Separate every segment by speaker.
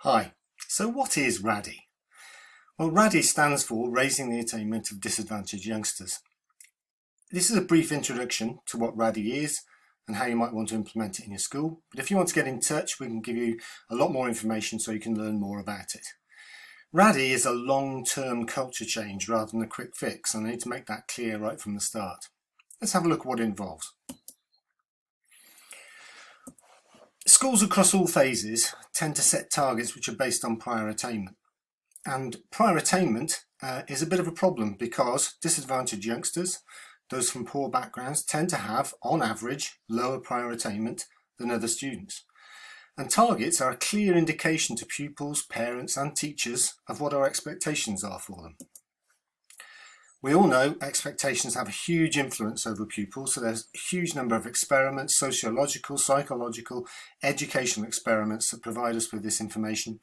Speaker 1: Hi, so what is RADY? Well, RADY stands for Raising the Attainment of Disadvantaged Youngsters. This is a brief introduction to what RADY is and how you might want to implement it in your school. But if you want to get in touch, we can give you a lot more information so you can learn more about it. RADY is a long-term culture change rather than a quick fix, and I need to make that clear right from the start. Let's have a look at what it involves. Schools across all phases tend to set targets which are based on prior attainment. And prior attainment is a bit of a problem because disadvantaged youngsters, those from poor backgrounds, tend to have, on average, lower prior attainment than other students. And targets are a clear indication to pupils, parents and teachers of what our expectations are for them. We all know expectations have a huge influence over pupils, so there's a huge number of experiments, sociological, psychological, educational experiments that provide us with this information.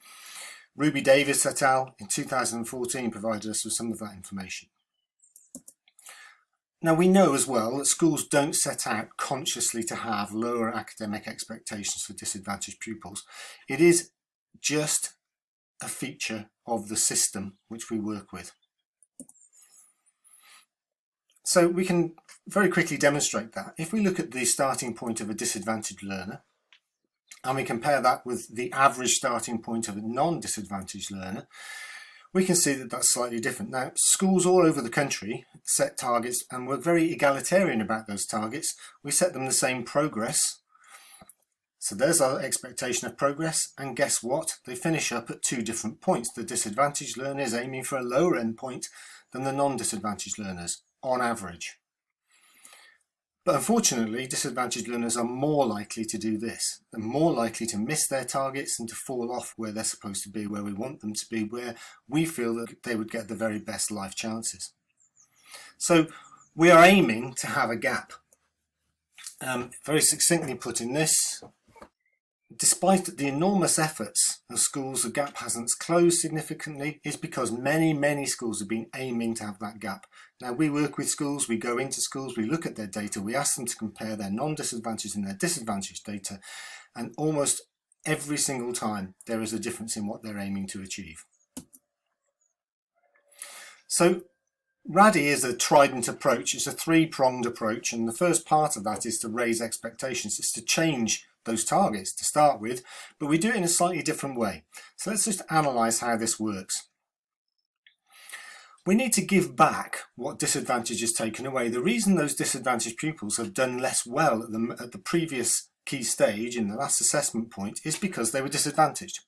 Speaker 1: Ruby Davis et al. In 2014 provided us with some of that information. Now we know as well that schools don't set out consciously to have lower academic expectations for disadvantaged pupils. It is just a feature of the system which we work with. So we can very quickly demonstrate that. If we look at the starting point of a disadvantaged learner and we compare that with the average starting point of a non-disadvantaged learner, we can see that that's slightly different. Now, schools all over the country set targets and we're very egalitarian about those targets. We set them the same progress. So there's our expectation of progress, and guess what? They finish up at two different points. The disadvantaged learner is aiming for a lower end point than the non-disadvantaged learners, on average. But unfortunately, disadvantaged learners are more likely to do this. They're more likely to miss their targets and to fall off where they're supposed to be, where we want them to be, where we feel that they would get the very best life chances. So we are aiming to have a gap. Very succinctly put in this, despite the enormous efforts of schools, the gap hasn't closed significantly. It's because many schools have been aiming to have that gap. Now we work with schools, we go into schools, we look at their data, we ask them to compare their non-disadvantaged and their disadvantaged data, and almost every single time there is a difference in what they're aiming to achieve. So RADY is a trident approach. It's a three-pronged approach, and the first part of that is to raise expectations. It's to change those targets to start with, but we do it in a slightly different way. So let's just analyse how this works. We need to give back what disadvantage is taken away. The reason those disadvantaged pupils have done less well at the previous key stage, in the last assessment point, is because they were disadvantaged.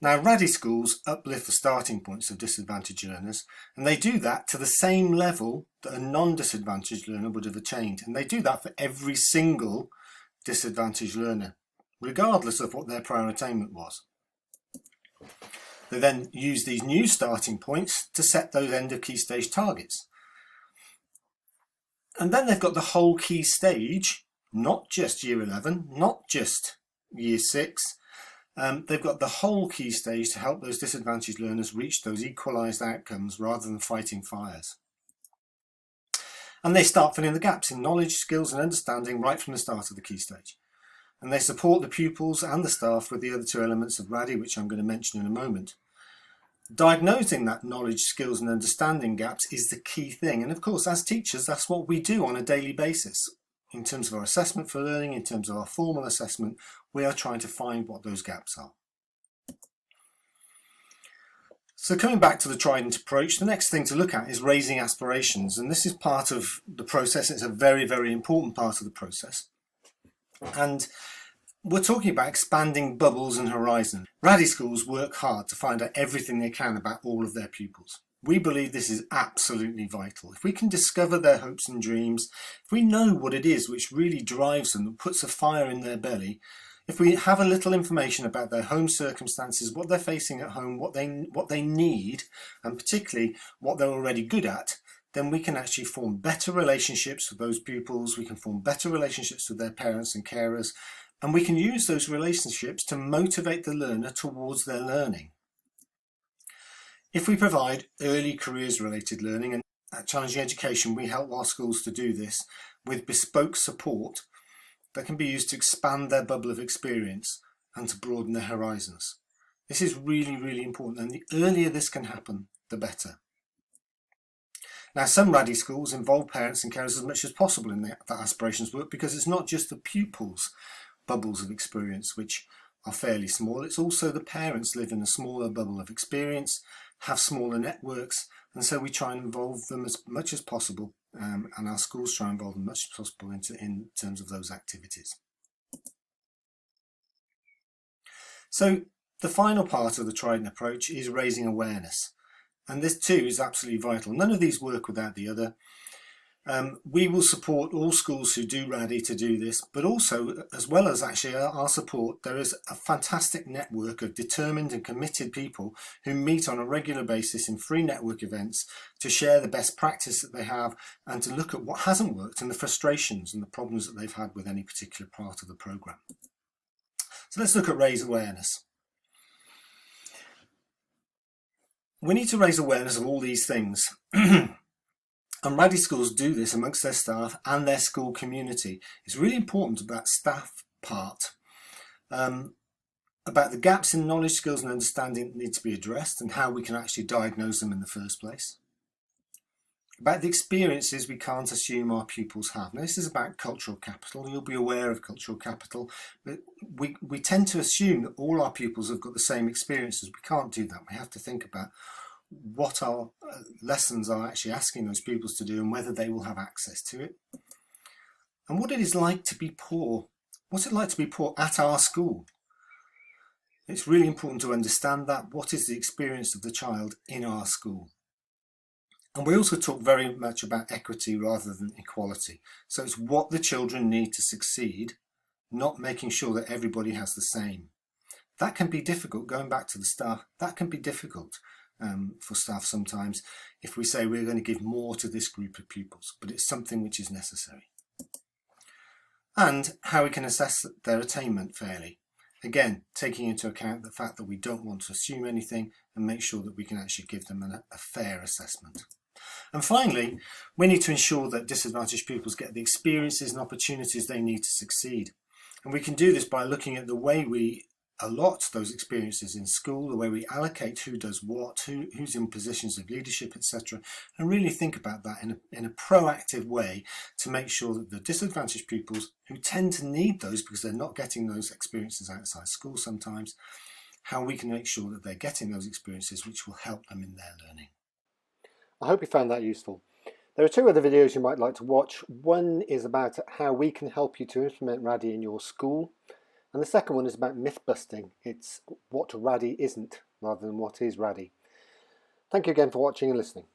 Speaker 1: Now RADY schools uplift the starting points of disadvantaged learners, and they do that to the same level that a non-disadvantaged learner would have attained, and they do that for every single disadvantaged learner, regardless of what their prior attainment was. They then use these new starting points to set those end of key stage targets. And then they've got the whole key stage, not just year 11, not just year 6. They've got the whole key stage to help those disadvantaged learners reach those equalised outcomes rather than fighting fires. And they start filling the gaps in knowledge, skills and understanding right from the start of the key stage. And they support the pupils and the staff with the other two elements of RADY, which I'm going to mention in a moment. Diagnosing that knowledge, skills and understanding gaps is the key thing. And of course, as teachers, that's what we do on a daily basis. In terms of our assessment for learning, in terms of our formal assessment, we are trying to find what those gaps are. So coming back to the trident approach, the next thing to look at is raising aspirations. And this is part of the process. It's a very important part of the process. And we're talking about expanding bubbles and horizons. RADY schools work hard to find out everything they can about all of their pupils. We believe this is absolutely vital. If we can discover their hopes and dreams, if we know what it is which really drives them and puts a fire in their belly, if we have a little information about their home circumstances, what they're facing at home, what they need, and particularly what they're already good at, then we can actually form better relationships with those pupils, we can form better relationships with their parents and carers, and we can use those relationships to motivate the learner towards their learning. If we provide early careers related learning, and at Challenging Education we help our schools to do this with bespoke support that can be used to expand their bubble of experience and to broaden their horizons. This is really, really important, and the earlier this can happen, the better. Now, some RADY schools involve parents and carers as much as possible in that aspirations work, because it's not just the pupils' bubbles of experience which are fairly small, it's also the parents live in a smaller bubble of experience, have smaller networks, and so we try and involve them as much as possible, and our schools try and involve them as much as possible in terms of those activities. So the final part of the trident approach is raising awareness. And this too is absolutely vital. None of these work without the other. We will support all schools who do RADY to do this, but also, as well as actually our support, there is a fantastic network of determined and committed people who meet on a regular basis in free network events to share the best practice that they have and to look at what hasn't worked and the frustrations and the problems that they've had with any particular part of the programme. So let's look at raise awareness. We need to raise awareness of all these things. And RADY schools do this amongst their staff and their school community. It's really important about staff part, about the gaps in knowledge, skills and understanding that need to be addressed and how we can actually diagnose them in the first place. About the experiences we can't assume our pupils have. Now, this is about cultural capital. You'll be aware of cultural capital, but we tend to assume that all our pupils have got the same experiences. We can't do that. We have to think about what our lessons are actually asking those pupils to do and whether they will have access to it. And what it is like to be poor. What's it like to be poor at our school? It's really important to understand that. What is the experience of the child in our school? And we also talk very much about equity rather than equality. So it's what the children need to succeed, not making sure that everybody has the same. That can be difficult, going back to the staff, that can be difficult for staff sometimes if we say we're going to give more to this group of pupils, but it's something which is necessary. And how we can assess their attainment fairly. Again, taking into account the fact that we don't want to assume anything and make sure that we can actually give them a fair assessment. And finally, we need to ensure that disadvantaged pupils get the experiences and opportunities they need to succeed. And we can do this by looking at the way we allot those experiences in school, the way we allocate who does what, who's in positions of leadership, etc. And really think about that in a proactive way to make sure that the disadvantaged pupils who tend to need those because they're not getting those experiences outside school sometimes, how we can make sure that they're getting those experiences which will help them in their learning.
Speaker 2: I hope you found that useful. There are two other videos you might like to watch. One is about how we can help you to implement RADY in your school, and the second one is about myth busting. It's what RADY isn't rather than what is RADY. Thank you again for watching and listening.